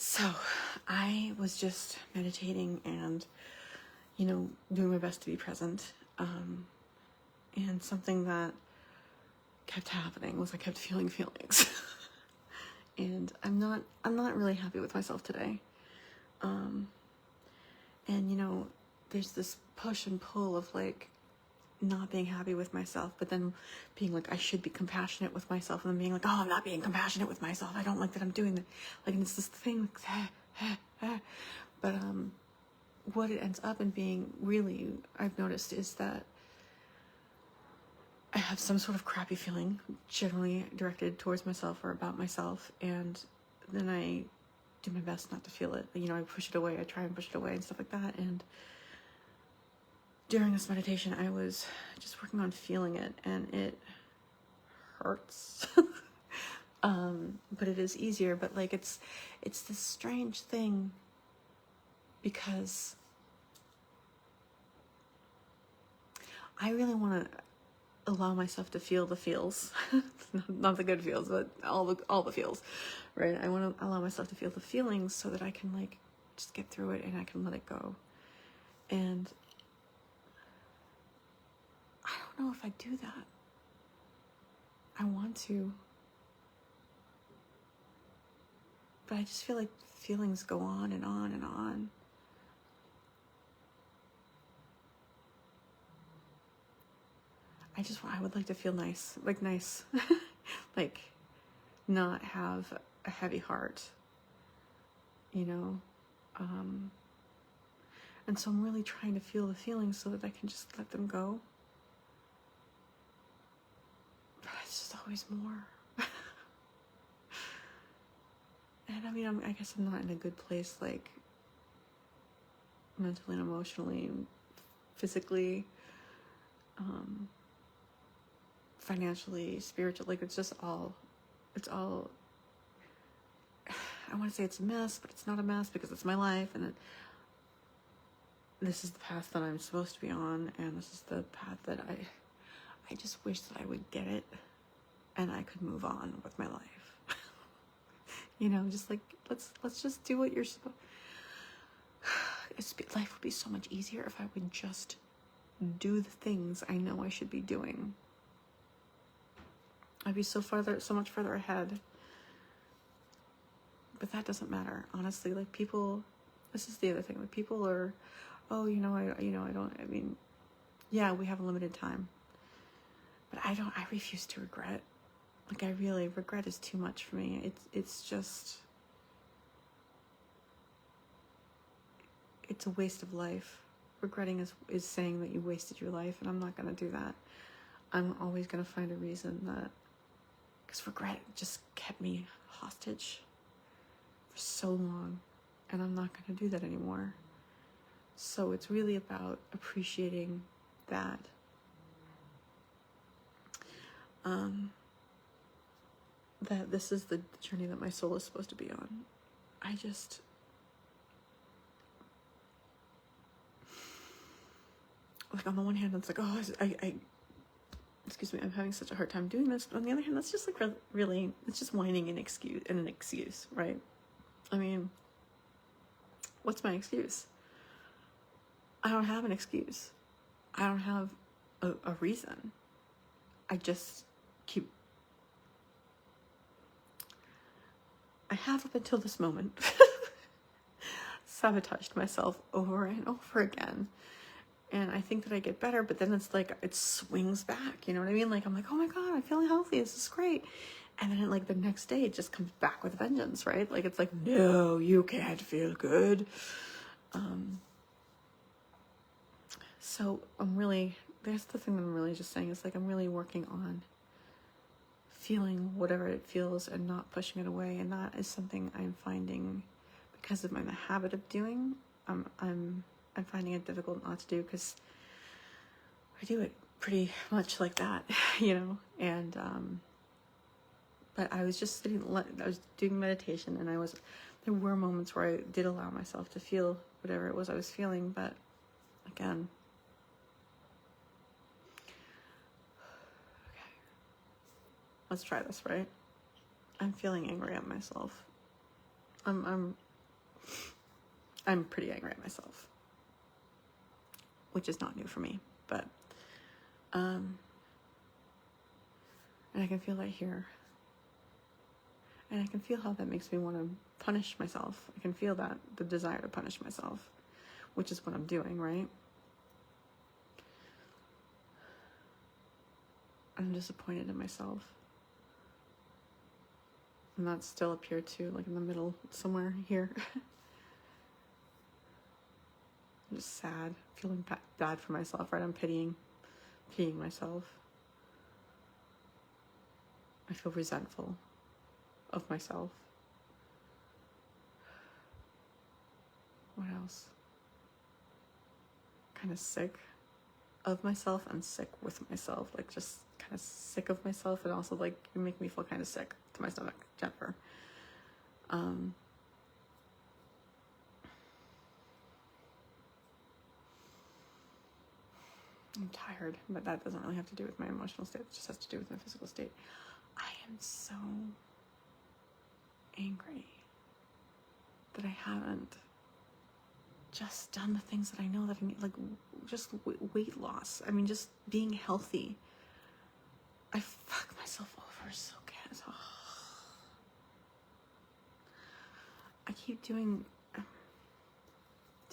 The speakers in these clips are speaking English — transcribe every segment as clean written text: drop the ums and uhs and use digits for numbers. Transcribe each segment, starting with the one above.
So I was just meditating and, doing my best to be present. And something that kept happening was I kept feeling feelings. And I'm not really happy with myself today. And there's this push and pull of like not being happy with myself, but then being like, I should be compassionate with myself, and then being like, oh, I'm not being compassionate with myself. I don't like that I'm doing that. Like, and it's this thing, but what it ends up in being really, I've noticed, is that I have some sort of crappy feeling, generally directed towards myself or about myself, and then I do my best not to feel it. I push it away. I try and push it away and stuff like that. And during this meditation, I was just working on feeling it, and it hurts. But it is easier. But like it's this strange thing, because I really want to allow myself to feel the feels, not the good feels, but all the feels, right? I want to allow myself to feel the feelings so that I can like just get through it and I can let it go. And I don't know if I do that. I want to, but I just feel like feelings go on and on and on. I would like to feel nice, like not have a heavy heart, and so I'm really trying to feel the feelings so that I can just let them go. But it's just always more. And I guess I'm not in a good place, like mentally and emotionally, physically, financially, spiritually. Like it's all, I want to say it's a mess, but it's not a mess because it's my life, and this is the path that I'm supposed to be on, and this is the path that I just wish that I would get it and I could move on with my life. Just like, let's just do what you're supposed. Life would be so much easier if I would just do the things I know I should be doing. I'd be so much further ahead. But that doesn't matter, honestly. Like people, this is the other thing. Like people are, oh, yeah, we have a limited time. But I refuse to regret. Like regret is too much for me. It's just, it's a waste of life. Regretting is saying that you wasted your life, and I'm not going to do that. I'm always going to find a reason that, because regret just kept me hostage for so long, and I'm not going to do that anymore. So it's really about appreciating that. That this is the journey that my soul is supposed to be on. Like on the one hand, it's like, oh, excuse me, I'm having such a hard time doing this. But on the other hand, that's just like really, it's just whining an excuse, right? I mean, what's my excuse? I don't have an excuse. I don't have a reason. I just I have up until this moment sabotaged myself over and over again. And I think that I get better, but then it's like, it swings back, you know what I mean? Like, I'm like, oh my God, I'm feeling healthy. This is great. And then like the next day, it just comes back with a vengeance, right? Like, it's like, no, you can't feel good. So that's the thing that I'm really just saying, is like, I'm really working on feeling whatever it feels and not pushing it away. And that is something I'm finding, because of my habit of doing, I'm finding it difficult not to do, because I do it pretty much like that, and but I was just I was doing meditation, and there were moments where I did allow myself to feel whatever it was I was feeling, but again, okay, let's try this, right? I'm feeling angry at myself. I'm I'm pretty angry at myself, which is not new for me, but, and I can feel that here. And I can feel how that makes me want to punish myself. I can feel that, the desire to punish myself, which is what I'm doing, right? I'm disappointed in myself. And that's still up here too, like in the middle, somewhere here. I'm just sad, feeling bad for myself, right? I'm pitying myself. I feel resentful of myself. What else? Kind of sick of myself and sick with myself. Like just kind of sick of myself, and also like you make me feel kind of sick to my stomach, Jennifer. I'm tired, but that doesn't really have to do with my emotional state. It just has to do with my physical state. I am so angry that I haven't just done the things that I know that I need, like just weight loss. I mean, just being healthy. I fuck myself over so bad. Oh. I keep doing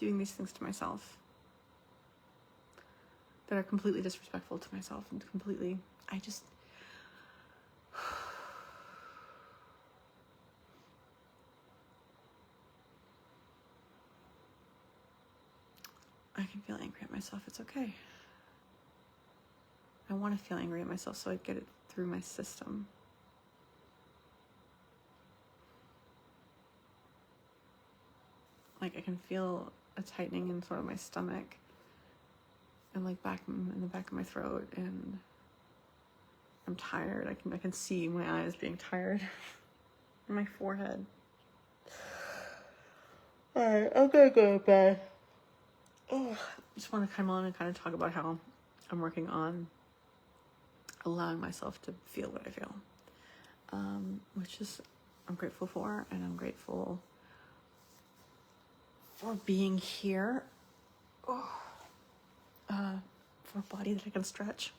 these things to myself that are completely disrespectful to myself and completely, I can feel angry at myself. It's okay. I want to feel angry at myself so I get it through my system. Like I can feel a tightening in sort of my stomach and like back in the back of my throat, and I'm tired. I can see my eyes being tired. And my forehead. Alright, I'm gonna go to bed. Oh, I just want to come on and kind of talk about how I'm working on allowing myself to feel what I feel, which is I'm grateful for, and I'm grateful for being here, for a body that I can stretch.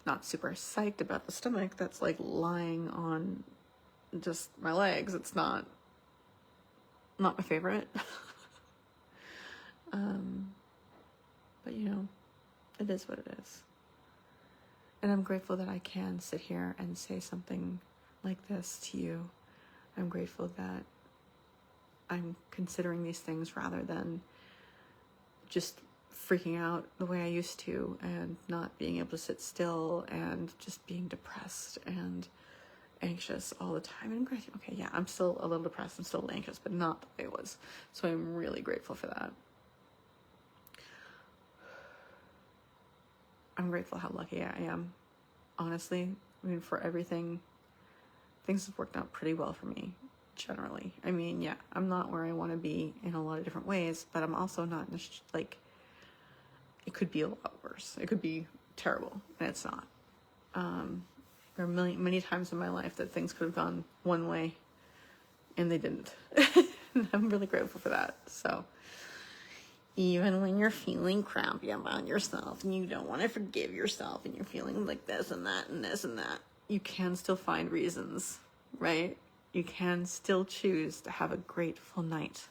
Not super psyched about the stomach that's like lying on just my legs. It's not my favorite. But you know, it is what it is. And I'm grateful that I can sit here and say something like this to you. I'm grateful that I'm considering these things rather than just freaking out the way I used to and not being able to sit still and just being depressed and anxious all the time. And I'm grateful. Okay, yeah, I'm still a little depressed. I'm still anxious, but not the way it was. So I'm really grateful for that. I'm grateful how lucky I am. Honestly, I mean, for everything, things have worked out pretty well for me, generally. I mean, yeah, I'm not where I want to be in a lot of different ways, but I'm also not like, it could be a lot worse. It could be terrible, and it's not. There are many times in my life that things could have gone one way, and they didn't. And I'm really grateful for that. So even when you're feeling crappy about yourself and you don't want to forgive yourself and you're feeling like this and that and this and that, you can still find reasons, right? You can still choose to have a grateful night.